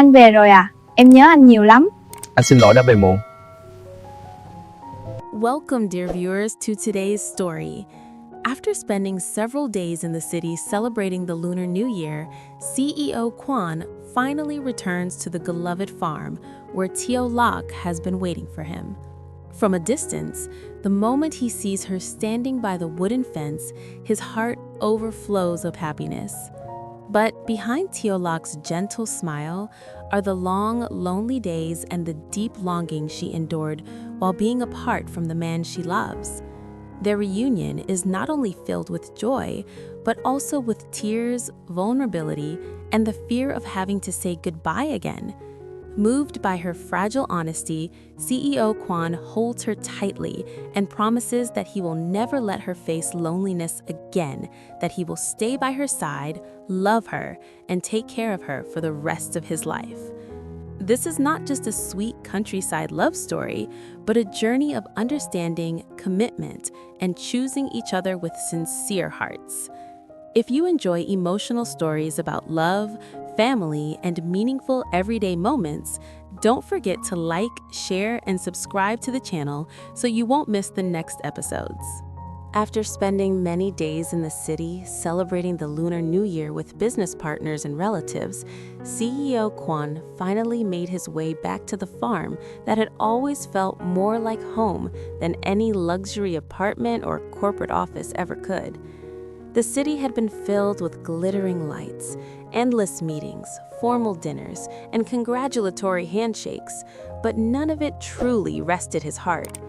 Anh về rồi à? Em nhớ anh nhiều lắm. Anh xin lỗi đã về muộn. Welcome, dear viewers, to today's story. After spending several days in the city celebrating the Lunar New Year, CEO Quan finally returns to the beloved farm where Tieu Lac has been waiting for him. From a distance, the moment he sees her standing by the wooden fence, his heart overflows of happiness. But behind Tio Lock's gentle smile are the long, lonely days and the deep longing she endured while being apart from the man she loves. Their reunion is not only filled with joy, but also with tears, vulnerability, and the fear of having to say goodbye again. Moved by her fragile honesty, CEO Quan holds her tightly and promises that he will never let her face loneliness again, that he will stay by her side, love her, and take care of her for the rest of his life. This is not just a sweet countryside love story, but a journey of understanding, commitment, and choosing each other with sincere hearts. If you enjoy emotional stories about love, family, and meaningful everyday moments, don't forget to like, share, and subscribe to the channel so you won't miss the next episodes. After spending many days in the city celebrating the Lunar New Year with business partners and relatives, CEO Quan finally made his way back to the farm that had always felt more like home than any luxury apartment or corporate office ever could. The city had been filled with glittering lights, endless meetings, formal dinners, and congratulatory handshakes, but none of it truly rested his heart.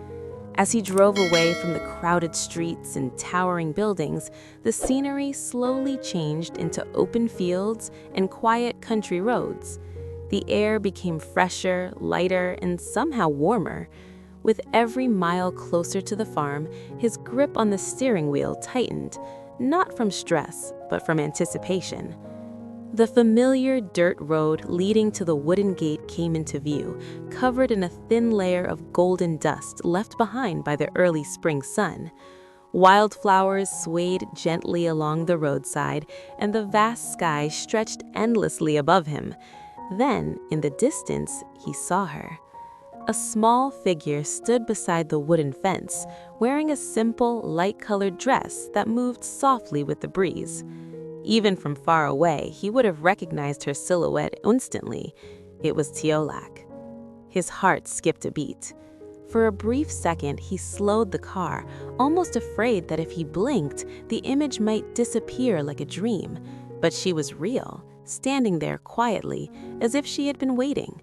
As he drove away from the crowded streets and towering buildings, the scenery slowly changed into open fields and quiet country roads. The air became fresher, lighter, and somehow warmer. With every mile closer to the farm, his grip on the steering wheel tightened, not from stress, but from anticipation. The familiar dirt road leading to the wooden gate came into view, covered in a thin layer of golden dust left behind by the early spring sun. Wildflowers swayed gently along the roadside, and the vast sky stretched endlessly above him. Then, in the distance, he saw her. A small figure stood beside the wooden fence, wearing a simple, light-colored dress that moved softly with the breeze. Even from far away, he would have recognized her silhouette instantly. It was Tieu Lac. His heart skipped a beat. For a brief second, he slowed the car, almost afraid that if he blinked, the image might disappear like a dream. But she was real, standing there quietly, as if she had been waiting.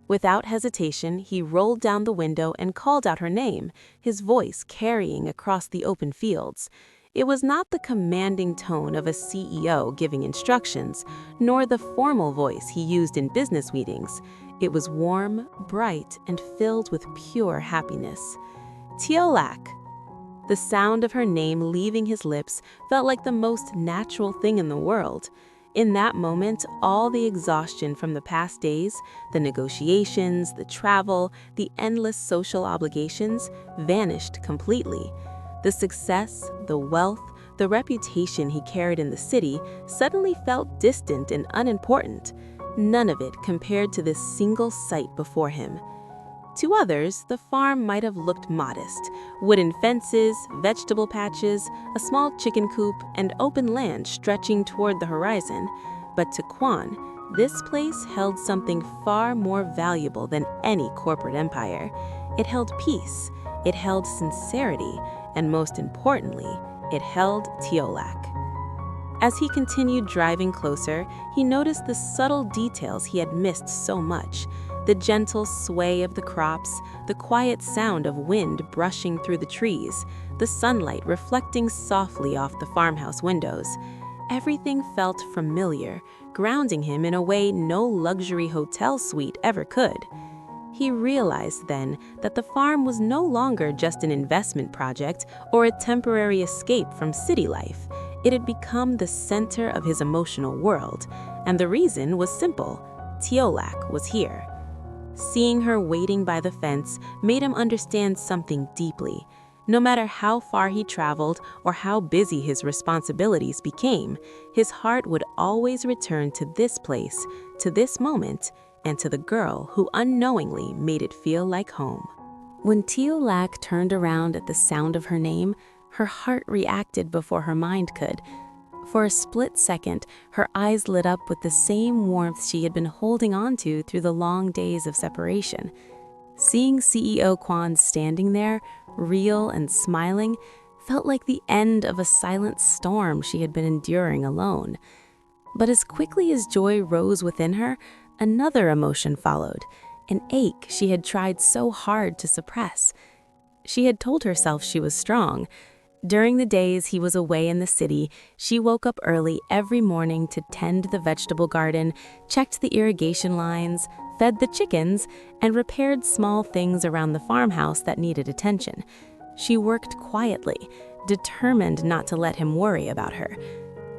Without hesitation, he rolled down the window and called out her name, his voice carrying across the open fields. It was not the commanding tone of a CEO giving instructions, nor the formal voice he used in business meetings. It was warm, bright, and filled with pure happiness. Tieu Lac. The sound of her name leaving his lips felt like the most natural thing in the world. In that moment, all the exhaustion from the past days, the negotiations, the travel, the endless social obligations, vanished completely. The success, the wealth, the reputation he carried in the city suddenly felt distant and unimportant. None of it compared to this single sight before him. To others, the farm might have looked modest. Wooden fences, vegetable patches, a small chicken coop, and open land stretching toward the horizon. But to Quan, this place held something far more valuable than any corporate empire. It held peace, it held sincerity, and most importantly, it held Tieu Lac. As he continued driving closer, he noticed the subtle details he had missed so much. The gentle sway of the crops, the quiet sound of wind brushing through the trees, the sunlight reflecting softly off the farmhouse windows. Everything felt familiar, grounding him in a way no luxury hotel suite ever could. He realized then that the farm was no longer just an investment project or a temporary escape from city life. It had become the center of his emotional world, and the reason was simple. Tieu Lac was here. Seeing her waiting by the fence made him understand something deeply. No matter how far he traveled or how busy his responsibilities became, his heart would always return to this place, to this moment, and to the girl who unknowingly made it feel like home. When Tieu Lac turned around at the sound of her name, her heart reacted before her mind could. For a split second, her eyes lit up with the same warmth she had been holding on to through the long days of separation. Seeing CEO Quan standing there, real and smiling, felt like the end of a silent storm she had been enduring alone. But as quickly as joy rose within her, another emotion followed, an ache she had tried so hard to suppress. She had told herself she was strong. During the days he was away in the city, she woke up early every morning to tend the vegetable garden, checked the irrigation lines, fed the chickens, and repaired small things around the farmhouse that needed attention. She worked quietly, determined not to let him worry about her.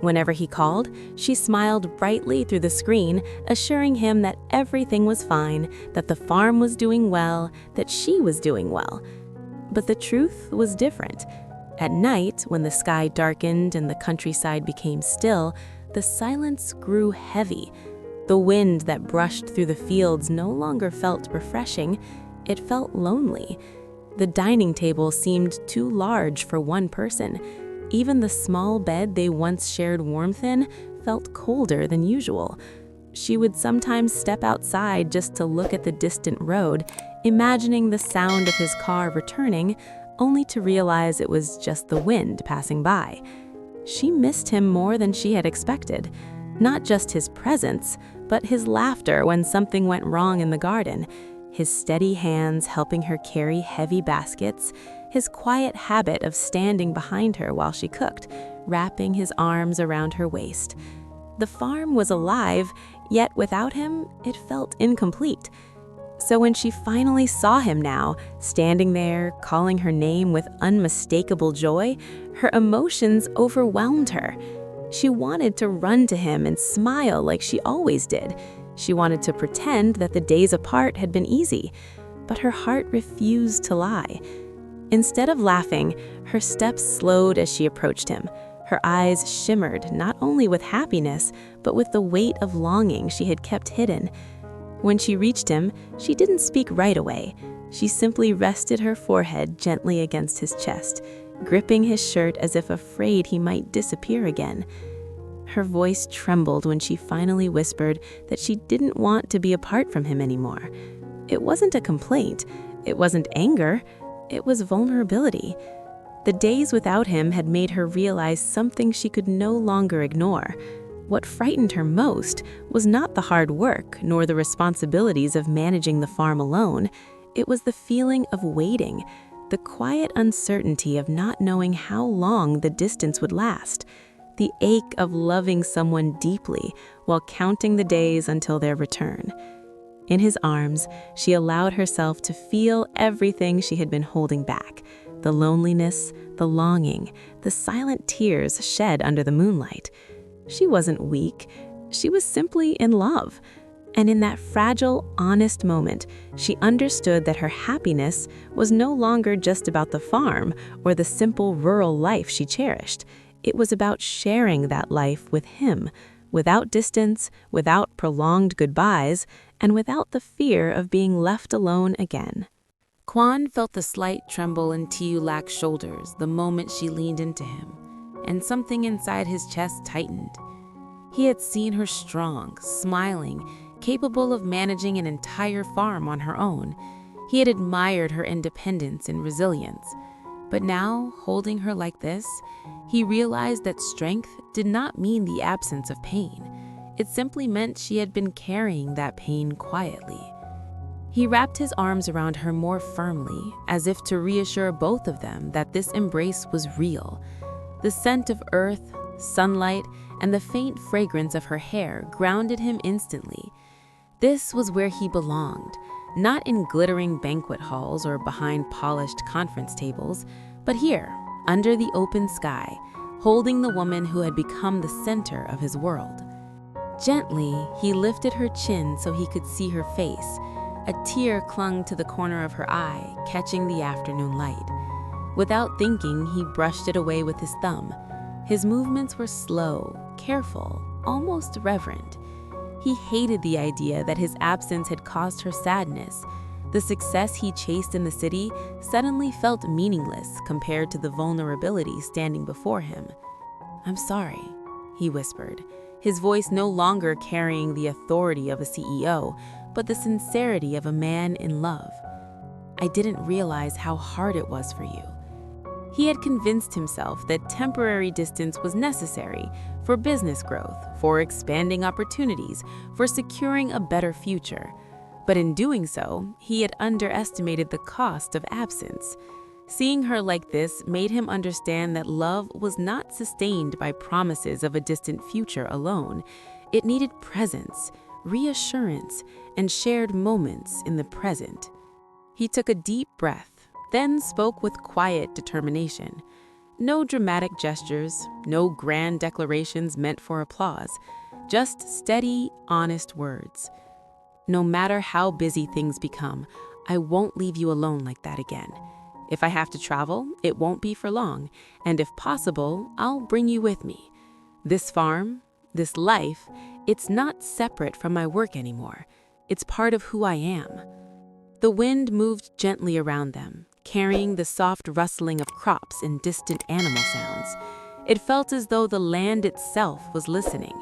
Whenever he called, she smiled brightly through the screen, assuring him that everything was fine, that the farm was doing well, that she was doing well. But the truth was different. At night, when the sky darkened and the countryside became still, the silence grew heavy. The wind that brushed through the fields no longer felt refreshing, it felt lonely. The dining table seemed too large for one person. Even the small bed they once shared warmth in felt colder than usual. She would sometimes step outside just to look at the distant road, imagining the sound of his car returning, only to realize it was just the wind passing by. She missed him more than she had expected. Not just his presence, but his laughter when something went wrong in the garden, his steady hands helping her carry heavy baskets, his quiet habit of standing behind her while she cooked, wrapping his arms around her waist. The farm was alive, yet without him, it felt incomplete. So when she finally saw him now, standing there, calling her name with unmistakable joy, her emotions overwhelmed her. She wanted to run to him and smile like she always did. She wanted to pretend that the days apart had been easy, but her heart refused to lie. Instead of laughing, her steps slowed as she approached him. Her eyes shimmered not only with happiness, but with the weight of longing she had kept hidden. When she reached him, she didn't speak right away. She simply rested her forehead gently against his chest, gripping his shirt as if afraid he might disappear again. Her voice trembled when she finally whispered that she didn't want to be apart from him anymore. It wasn't a complaint. It wasn't anger. It was vulnerability. The days without him had made her realize something she could no longer ignore. What frightened her most was not the hard work nor the responsibilities of managing the farm alone. It was the feeling of waiting, the quiet uncertainty of not knowing how long the distance would last, the ache of loving someone deeply while counting the days until their return. In his arms, she allowed herself to feel everything she had been holding back, the loneliness, the longing, the silent tears shed under the moonlight. She wasn't weak, she was simply in love. And in that fragile, honest moment, she understood that her happiness was no longer just about the farm or the simple rural life she cherished. It was about sharing that life with him, without distance, without prolonged goodbyes, and without the fear of being left alone again. Quan felt the slight tremble in Tieu Lac's shoulders the moment she leaned into him, and something inside his chest tightened. He had seen her strong, smiling, capable of managing an entire farm on her own. He had admired her independence and resilience. But now, holding her like this, he realized that strength did not mean the absence of pain. It simply meant she had been carrying that pain quietly. He wrapped his arms around her more firmly, as if to reassure both of them that this embrace was real. The scent of earth, sunlight, and the faint fragrance of her hair grounded him instantly. This was where he belonged, not in glittering banquet halls or behind polished conference tables, but here, under the open sky, holding the woman who had become the center of his world. Gently, he lifted her chin so he could see her face. A tear clung to the corner of her eye, catching the afternoon light. Without thinking, he brushed it away with his thumb. His movements were slow, careful, almost reverent. He hated the idea that his absence had caused her sadness. The success he chased in the city suddenly felt meaningless compared to the vulnerability standing before him. "I'm sorry," he whispered, his voice no longer carrying the authority of a CEO, but the sincerity of a man in love. "I didn't realize how hard it was for you." He had convinced himself that temporary distance was necessary for business growth, for expanding opportunities, for securing a better future. But in doing so, he had underestimated the cost of absence. Seeing her like this made him understand that love was not sustained by promises of a distant future alone. It needed presence, reassurance, and shared moments in the present. He took a deep breath, then spoke with quiet determination. No dramatic gestures, no grand declarations meant for applause, just steady, honest words. "No matter how busy things become, I won't leave you alone like that again. If I have to travel, it won't be for long, and if possible, I'll bring you with me. This farm, this life, it's not separate from my work anymore. It's part of who I am." The wind moved gently around them, carrying the soft rustling of crops and distant animal sounds. It felt as though the land itself was listening.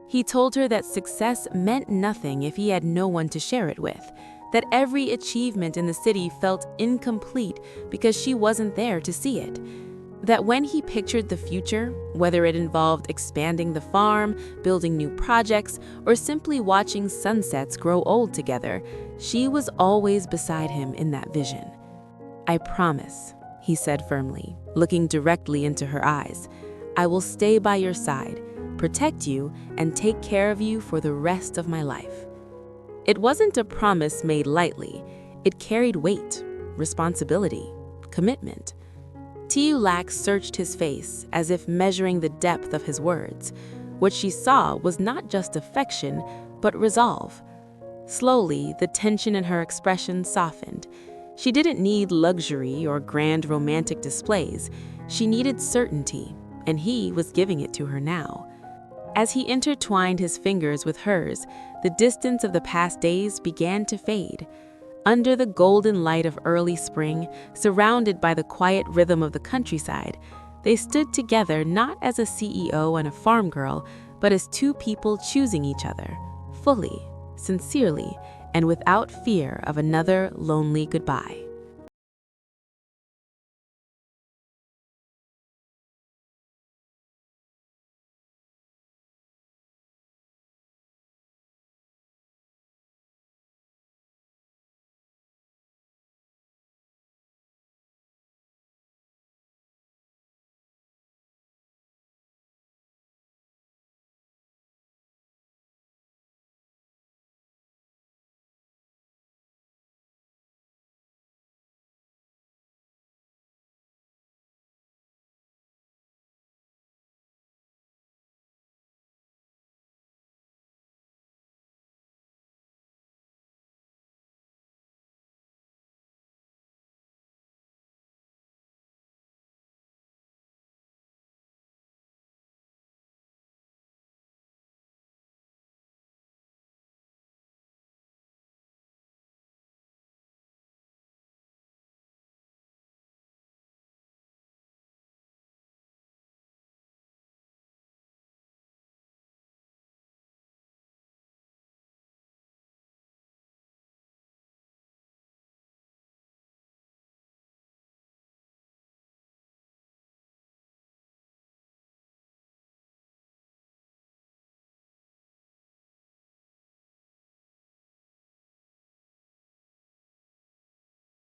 He told her that success meant nothing if he had no one to share it with, that every achievement in the city felt incomplete because she wasn't there to see it. That when he pictured the future, whether it involved expanding the farm, building new projects, or simply watching sunsets grow old together, she was always beside him in that vision. "I promise," he said firmly, looking directly into her eyes, "I will stay by your side, protect you, and take care of you for the rest of my life." It wasn't a promise made lightly. It carried weight, responsibility, commitment. Tieu Lac searched his face as if measuring the depth of his words. What she saw was not just affection, but resolve. Slowly, the tension in her expression softened. She didn't need luxury or grand romantic displays. She needed certainty, and he was giving it to her now. As he intertwined his fingers with hers, the distance of the past days began to fade. Under the golden light of early spring, surrounded by the quiet rhythm of the countryside, they stood together not as a CEO and a farm girl, but as two people choosing each other, fully, sincerely, and without fear of another lonely goodbye.